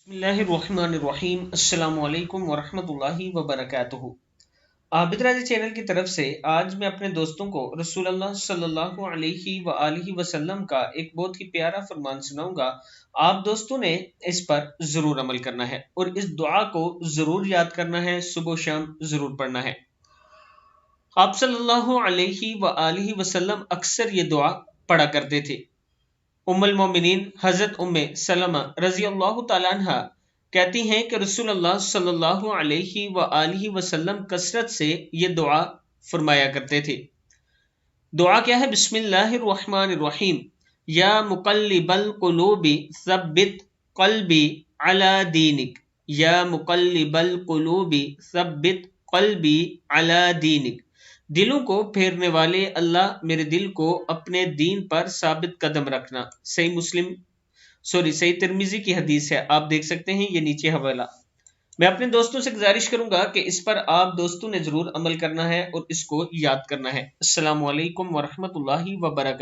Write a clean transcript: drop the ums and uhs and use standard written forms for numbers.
बिस्मिल्लाहिर्रहमानिर्रहीम अस्सलामु अलैकुम वरहमतुल्लाहि वबरकातुहू। आबिदराज चैनल की तरफ से आज मैं अपने दोस्तों को रसूलुल्लाह सल्लल्लाहु अलैहि वआलिहि वसल्लम का एक बहुत ही प्यारा फरमान सुनाऊंगा। आप दोस्तों ने इस पर जरूर अमल करना है और इस दुआ को जरूर याद करना है, सुबह शाम जरूर पढ़ना है। आप सल्लल्लाहु अलैहि वआलिहि वसल्लम अक्सर ये दुआ पढ़ा करते थे। उम्मुल मोमिनीन हजरत उम्मे सलमा रजी अल्लाह तआला अन्हा कहती हैं कि रसूलुल्लाह सल्लल्लाहु अलैहि वआलिहि वसल्लम कसरत से ये दुआ फरमाया करते थे। दुआ क्या है? बिस्मिल्लाहिर्रहमानिर्रहीम। या मुक़ल्लिबल क़ुलूबि सब्बित क़ल्बी अला दीनिक। या मुक़ल्लिबल क़ुलूबि सब्बित क़ल्बी अला दीनिक। दिलों को फेरने वाले अल्लाह, मेरे दिल को अपने दीन पर साबित कदम रखना। सही तिर्मिज़ी की हदीस है, आप देख सकते हैं ये नीचे हवाला। मैं अपने दोस्तों से गुजारिश करूंगा कि इस पर आप दोस्तों ने जरूर अमल करना है और इसको याद करना है। अस्सलामु अलैकुम वरहमतुल्लाहि वबरकातुहू।